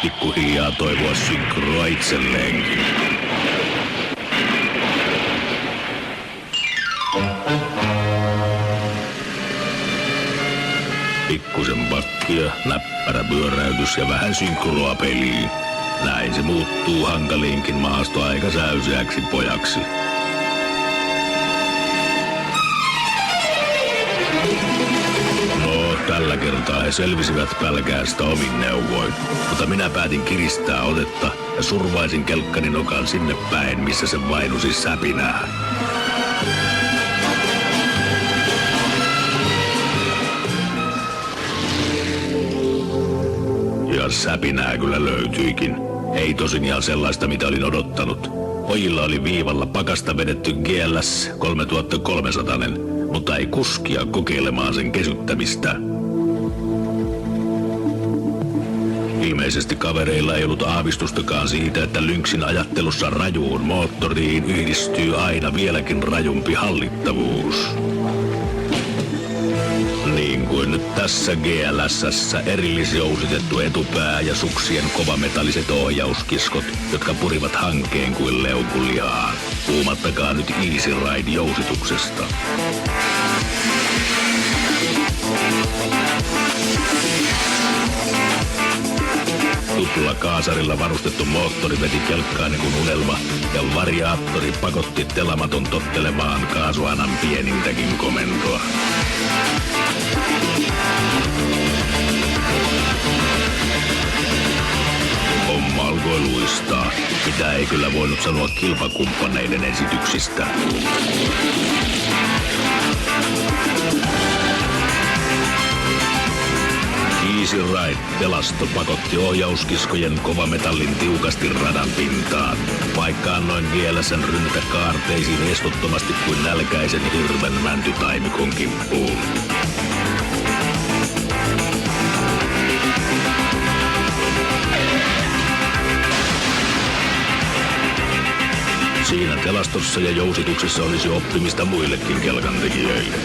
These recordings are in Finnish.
pikkuhiljaa toivoa synkroa itselleenkin. Pikkusen bakkia, näppärä pyöräytys ja vähän synkroa peliin. Näin se muuttuu hankaliinkin maastoaika säyseäksi pojaksi. No, tällä kertaa he selvisivät pälkäästä omin neuvoin, mutta minä päätin kiristää otetta ja survaisin kelkkani nokan sinne päin, missä se vainusi säpinää. Ja säpinää kyllä löytyikin. Ei tosin ihan sellaista, mitä olin odottanut. Pojilla oli viivalla pakasta vedetty GLS 3300, mutta ei kuskia kokeilemaan sen kesyttämistä. Ilmeisesti kavereilla ei ollut aavistustakaan siitä, että Lynxin ajattelussa rajuun moottoriin yhdistyy aina vieläkin rajumpi hallittavuus. Niin kuin nyt tässä GLS:ssä erillisjousitettu etupää ja suksien kovametalliset ohjauskiskot, jotka purivat hankeen kuin leukulihaan. Puhumattakaan nyt Easy Ride-jousituksesta. Tupla kaasarilla varustettu moottori veti kelkkaan niin kuin unelma ja variaattori pakotti telamaton tottelemaan kaasuanan pienintäkin komentoa. Homma alkoi luistaa, mitä ei kyllä voinut sanoa kilpakumppaneiden esityksistä. Easy Ride-telasto pakotti ohjauskiskojen kovametallin tiukasti radan pintaan, vaikka annoin GLS:n ryntä kaarteisiin estottomasti kuin nälkäisen hirven mäntytaimikon kimppuun. Siinä telastossa ja jousituksessa olisi oppimista muillekin kelkantekijöille.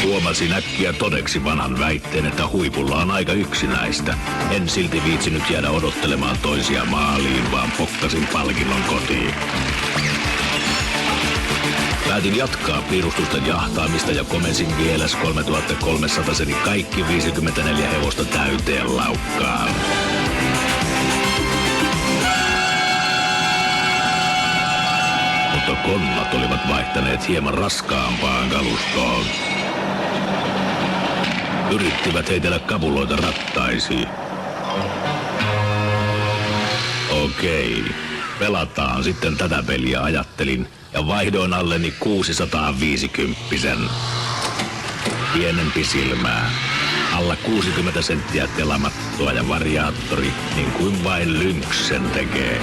Huomasin äkkiä todeksi vanhan väitteen, että huipulla on aika yksinäistä. En silti viitsinyt jäädä odottelemaan toisia maaliin, vaan pokkasin palkinnon kotiin. Päätin jatkaa piirustusten jahtaamista ja komensin GLS 3300 kaikki 54 hevosta täyteen laukkaan. Mutta konnat olivat vaihtaneet hieman raskaampaan kalustoon. Yrittivät heitellä kapuloita rattaisiin. Okei, pelataan sitten tätä peliä, ajattelin, ja vaihdoin alleni 650-sen. Pienempi silmää, alla 60 senttiä telamattoa ja variaattori, niin kuin vain Lynx sen tekee.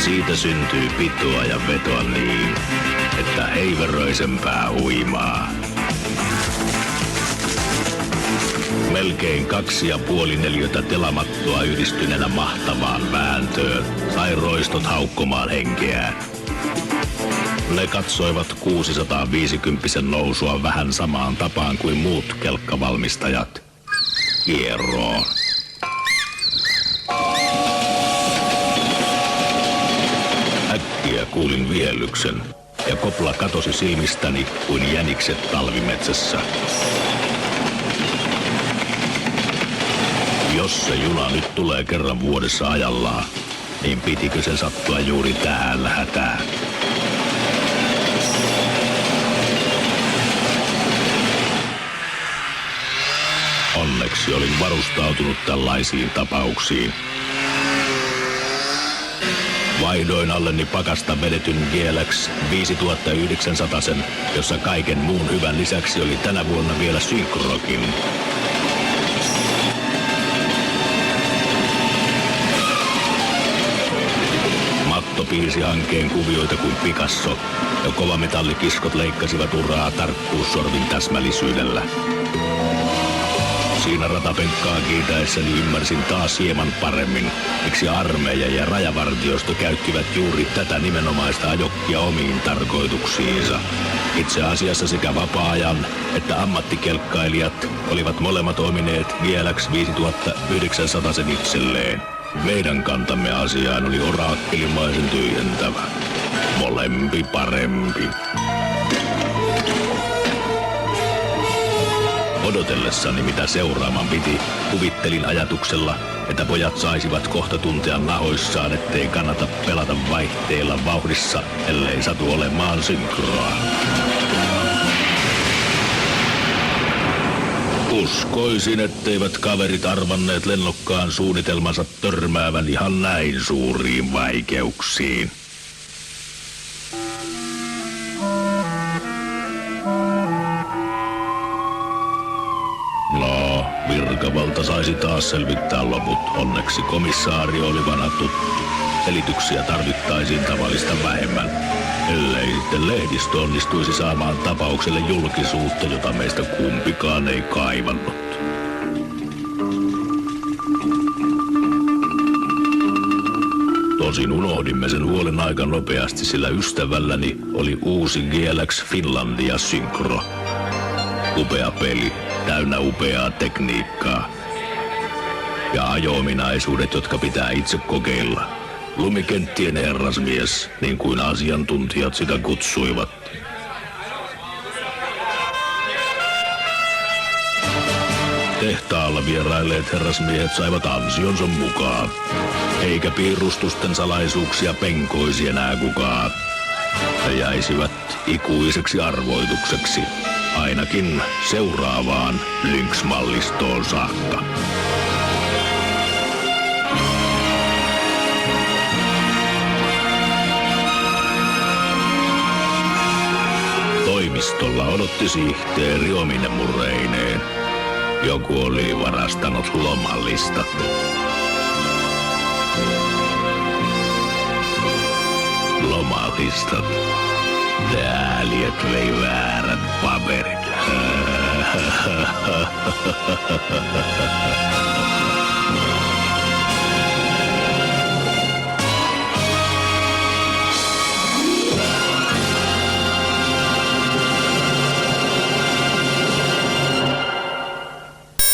Siitä syntyy pitoa ja vetoa niin, että heiveröisempää huimaa. Melkein 2,5 neliötä telamattoa yhdistyneenä mahtavaan vääntöön sai roistot haukkomaan henkeään. Ne katsoivat 650 nousua vähän samaan tapaan kuin muut kelkkavalmistajat. Kierroon. Äkkiä kuulin viellyksen ja kopla katosi silmistäni kuin jänikset talvimetsässä. Jos se juna nyt tulee kerran vuodessa ajallaan, niin pitikö sen sattua juuri tähän hätään? Onneksi olin varustautunut tällaisiin tapauksiin. Vaihdoin alleni pakasta vedetyn GLX 5900, jossa kaiken muun hyvän lisäksi oli tänä vuonna vielä synkrokin. piirsi hankeen kuvioita kuin Picasso, ja kovametallikiskot leikkasivat uraa tarkkuussorvin täsmällisyydellä. Siinä ratapenkkaa kiitäessäni ymmärsin taas hieman paremmin, miksi armeija ja rajavartiosto käyttivät juuri tätä nimenomaista ajokkia omiin tarkoituksiinsa. Itse asiassa sekä vapaa-ajan että ammattikelkkailijat olivat molemmat omineet GLX 5900 itselleen. Meidän kantamme asiaan oli oraakkelimaisen tyhjentävä. Molempi parempi. Odotellessani mitä seuraamaan piti, kuvittelin ajatuksella, että pojat saisivat kohta tuntea nahoissaan, ettei kannata pelata vaihteilla vauhdissa, ellei satu olemaan synkroa. Uskoisin, etteivät kaverit arvanneet lennokkaan suunnitelmansa törmäävän ihan näin suuriin vaikeuksiin. No, virkavalta saisi taas selvittää loput. Onneksi komissaari oli vanha tuttu. Selityksiä tarvittaisiin tavallista vähemmän, ellei sitten lehdistö onnistuisi saamaan tapaukselle julkisuutta, jota meistä kumpikaan ei kaivannut. Tosin unohdimme sen huolen aika nopeasti, sillä ystävälläni oli uusi GLX Finlandia Synkro. Upea peli, täynnä upeaa tekniikkaa ja ajo-ominaisuudet, jotka pitää itse kokeilla. Lumikenttien herrasmies, niin kuin asiantuntijat sitä kutsuivat. Tehtaalla vierailleet herrasmiehet saivat ansionsa mukaan, eikä piirustusten salaisuuksia penkoisi enää kukaan. He jäisivät ikuiseksi arvoitukseksi, ainakin seuraavaan Lynx-mallistoon saakka. Toimistolla odotti sihteeri omine murreineen. Joku oli varastanut lomalistat. Lomalistat. Ääliöt vei väärät paperit.